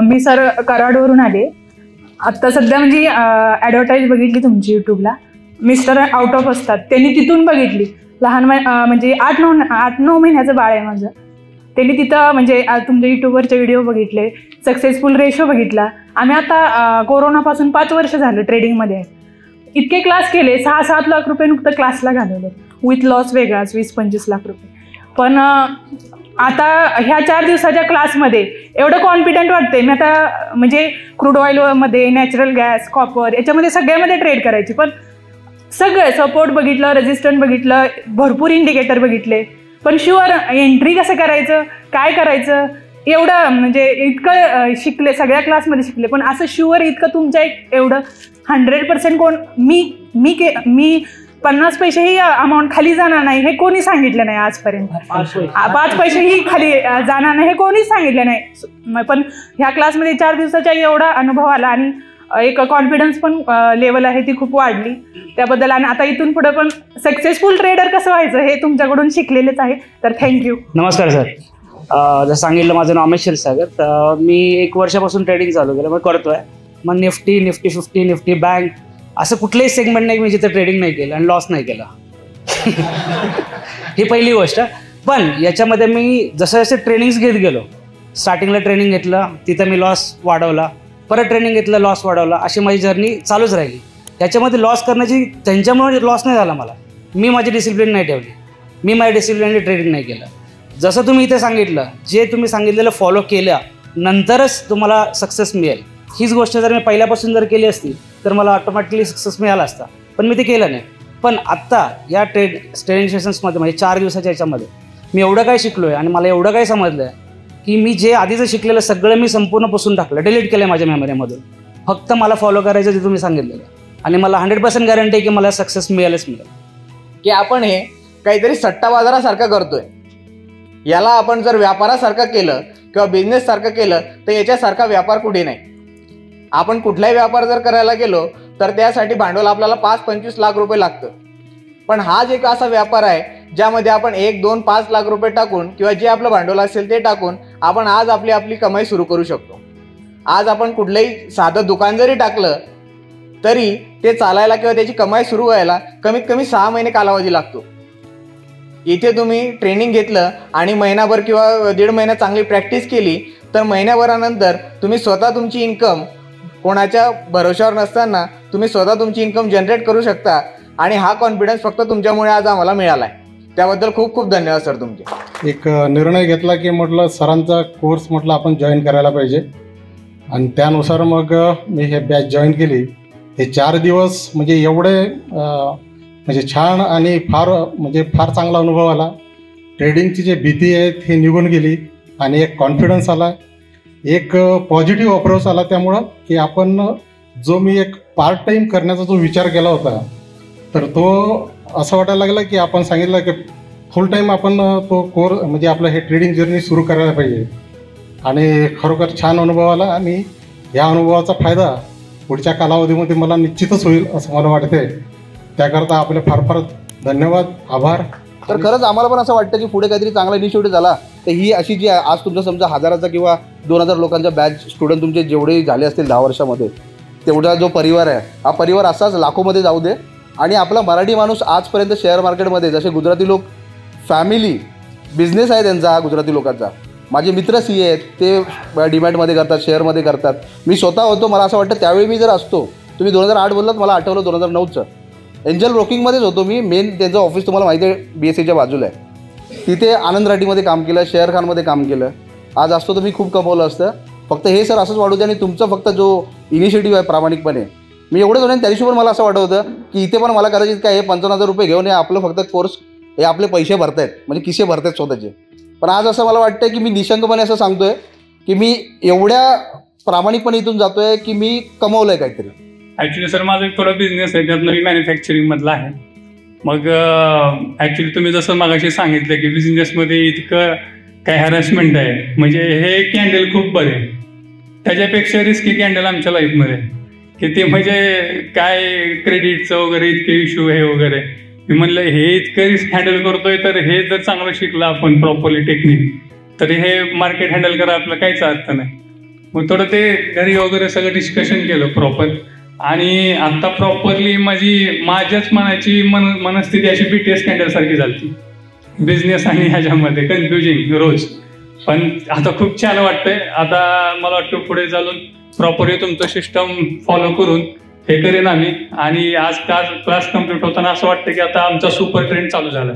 मी sir कराडवरून आले. आत्ता सध्या म्हणजे ॲडव्हर्टाईज बघितली तुमची यूट्यूबला. मिस्टर आउट ऑफ असतात, त्यांनी तिथून बघितली. लहान म्हणजे 8-9 महिन्याचं बाळ आहे माझं. त्यांनी तिथं म्हणजे तुमच्या यूट्यूबवरचे व्हिडिओ बघितले, सक्सेसफुल रेशो बघितला. आम्ही आता कोरोनापासून 5 वर्ष झालं ट्रेडिंगमध्ये. इतके क्लास केले, 6-7 लाख रुपये नुकतं क्लासला घालवले, विथ लॉस वेगळाच 20-25 लाख रुपये. पण आता ह्या 4 दिवसाच्या क्लासमध्ये एवढं कॉन्फिडंट वाटते. मी आता म्हणजे क्रूड ऑइलमध्ये, नॅचरल गॅस, कॉपर याच्यामध्ये सगळ्यामध्ये ट्रेड करायची. पण सगळं सपोर्ट बघितलं, रेजिस्टंट बघितलं, भरपूर इंडिकेटर बघितले. पण शुअर एंट्री कसं करायचं, काय करायचं एवढं म्हणजे इतकं शिकले, सगळ्या क्लासमध्ये शिकले. पण असं शुअर इतकं तुमच्या एवढं 100% कोण मी 50 पैसेही अमाऊंट खाली जाणार नाही हे कोणी सांगितलं नाही आजपर्यंत. 5 पैसेही खाली जाणार नाही हे कोणीच सांगितलं नाही. पण ह्या क्लासमध्ये 4 दिवसाचा एवढा अनुभव आला आणि एक कॉन्फिडन्स पण लेवल आहे ती खूप वाढली त्याबद्दल. आणि आता इथून पुढे पण सक्सेसफुल ट्रेडर कसं व्हायचं हे तुमच्याकडून शिकलेलेच आहे. तर थँक्यू. नमस्कार सर. जसं सांगितलं माझं नाव अमित क्षीरसागर. तर मी 1 वर्षापासून ट्रेडिंग चालू केलं, मग करतोय. मग निफ्टी 50, निफ्टी बँक असं कुठलंही सेगमेंट नाही मी जिथे ट्रेडिंग नाही केलं आणि लॉस नाही केला. ही पहिली गोष्ट. पण याच्यामध्ये मी जसं जसं ट्रेनिंग्स घेत गेलो, स्टार्टिंगला ट्रेनिंग घेतलं, तिथं मी लॉस वाढवला, परत ट्रेनिंग घेतलं, लॉस वाढवला, अशी माझी जर्नी चालूच राहिली. याच्यामध्ये लॉस करण्याची त्यांच्यामुळे लॉस नाही झाला मला. मी माझी डिसिप्लिन नाही ठेवली, मी माझ्या डिसिप्लिनने ट्रेडिंग नाही केलं. जसं तुम्ही इथे सांगितलं, जे तुम्ही सांगितलेलं फॉलो केल्या नंतरच तुम्हाला सक्सेस मिळेल. हीच गोष्ट जर मी पहिल्यापासून जर केली असती तर मला ऑटोमॅटिकली सक्सेस मिळाला असता. पण मी ते केलं नाही. पण आत्ता या ट्रेनिंग सेशन्समध्ये म्हणजे 4 दिवसाच्या याच्यामध्ये मी एवढं काय शिकलो आहे आणि मला एवढं काय समजलं आहे की मी जे आधीचं शिकलेलं सगळं मी संपूर्ण पुसून टाकलं, डिलीट केलं माझ्या मेमरीमधून. फक्त मला फॉलो करायचं जे तुम्ही सांगितलेलं आणि मला 100% गॅरंटी आहे की मला सक्सेस मिळेलच मिळेल. की आपण हे काहीतरी सट्टा बाजारासारखं करतोय. याला आपण जर व्यापारासारखं केलं किंवा बिझनेससारखं केलं तर याच्यासारखा व्यापार कुठे नाही. आपण कुठलाही व्यापार जर करायला गेलो तर त्यासाठी भांडवल आपल्याला 5-25 लाख रुपये लागतं. पण हा एक असा व्यापार आहे ज्यामध्ये आपण 1, 2, 5 लाख रुपये टाकून किंवा जे आपलं भांडवल असेल ते टाकून आपण आज आपली कमाई सुरू करू शकतो. आज आपण कुठलंही साधं दुकान जरी टाकलं तरी ते चालायला किंवा त्याची कमाई सुरू व्हायला कमीत कमी 6 महिने कालावधी लागतो. इथे तुम्ही ट्रेनिंग घेतलं आणि महिनाभर किंवा 1.5 महिना चांगली प्रॅक्टिस केली तर महिन्याभरानंतर तुम्ही स्वतः तुमची इन्कम, कोणाच्या भरोश्यावर नसताना तुम्ही स्वतः तुमची इन्कम जनरेट करू शकता. आणि हा कॉन्फिडन्स फक्त तुमच्यामुळे आज आम्हाला मिळाला आहे. त्याबद्दल खूप खूप धन्यवाद सर तुमचे. एक निर्णय घेतला की म्हटलं सरांचा कोर्स म्हटलं आपण जॉईन करायला पाहिजे आणि त्यानुसार मग मी हे बॅच जॉईन केली. हे 4 दिवस म्हणजे एवढे म्हणजे छान आणि फार चांगला अनुभव आला. ट्रेडिंगची जी भीती आहे ती निघून गेली आणि एक कॉन्फिडन्स आला, एक पॉझिटिव्ह अप्रोच आला. त्यामुळं की आपण जो मी एक पार्ट टाईम करण्याचा जो विचार केला होता तर तो असं वाटायला लागला की आपण सांगितलं की फुल टाईम आपण तो कोर्स म्हणजे आपलं हे ट्रेडिंग जर्नी सुरू करायला पाहिजे. आणि खरोखर छान अनुभव आला आणि ह्या अनुभवाचा फायदा पुढच्या कालावधीमध्ये मला निश्चितच होईल असं मला वाटते. त्याकरता आपले फार फार धन्यवाद, आभार. तर खरंच आम्हाला पण असं वाटतं की पुढे काहीतरी चांगला इनिशिएटिव्ह झाला तर ही अशी जी आज तुमचा समजा 1000चा किंवा 2000 लोकांचा बॅच स्टुडंट तुमचे जेवढे झाले असतील 10 वर्षामध्ये, तेवढा जो परिवार आहे हा परिवार असाच लाखोमध्ये जाऊ दे. आणि आपला मराठी माणूस आजपर्यंत शेअर मार्केटमध्ये जसे गुजराती लोक फॅमिली बिझनेस आहे त्यांचा, गुजराती लोकांचा. माझे मित्र CA आहेत, ते डीमॅटमध्ये करतात, शेअरमध्ये करतात. मी स्वतः होतो, मला असं वाटतं त्यावेळी मी जर असतो, तुम्ही 2008 बोललात, मला आठवलं 2009चं एंजल ब्रोकिंगमध्येच होतो मी. मेन त्यांचं ऑफिस तुम्हाला माहिती आहे BSEच्या बाजूला आहे. तिथे आनंद राठीमध्ये काम केलं, शेअर खानमध्ये काम केलं. आज असतो तर मी खूप कमवलं असतं. फक्त हे सर असंच वाढू दे आणि तुमचं फक्त जो इनिशिएटिव्ह आहे प्रामाणिकपणे, मी एवढंच होतं. त्या दिवशी पण मला असं वाटत होतं की इथे पण मला करायचं काय, हे 55,000 रुपये घेऊन हे आपलं फक्त कोर्स, हे आपले पैसे भरतायत म्हणजे किसे भरतायत स्वतःचे. पण आज असं मला वाटतं की मी निशंकपणे असं सांगतोय की मी एवढ्या प्रामाणिकपणे इथून जातोय की मी कमवलं आहे काहीतरी. ॲक्च्युली सर माझा एक थोडा बिझनेस आहे, त्यातनं मी मॅन्युफॅक्चरिंगमधला आहे. मग ॲक्च्युली तुम्ही जसं मगाशी सांगितलं की बिझनेसमध्ये इतकं काय हॅरॅसमेंट आहे, म्हणजे हे कॅन्डल खूप बरे, त्याच्यापेक्षा रिस्की कॅन्डल आमच्या लाईफमध्ये की ते म्हणजे काय क्रेडिटचं वगैरे इतके इश्यू आहे वगैरे. मी म्हणलं हे इतकं रिस्क हँडल करतोय तर हे जर चांगलं शिकलं आपण प्रॉपरली टेक्निक तर हे मार्केट हँडल करा आपलं काहीच अर्थ नाही. मग थोडं ते घरी वगैरे सगळं डिस्कशन केलं प्रॉपर. आणि आता प्रॉपरली माझ्याच मनाची मनस्थिती अशी BTS कॅन्डल सारखी झाली, बिझनेस आणि ह्याच्यामध्ये कन्फ्युजिंग रोज. पण आता खूप छान वाटतंय. आता मला वाटतं पुढे चालून प्रॉपरली तुमचं सिस्टम फॉलो करून हे करेन आम्ही. आणि आज क्लास कम्प्लीट होताना असं वाटतं की आता आमचा सुपर ट्रेंड चालू झाला.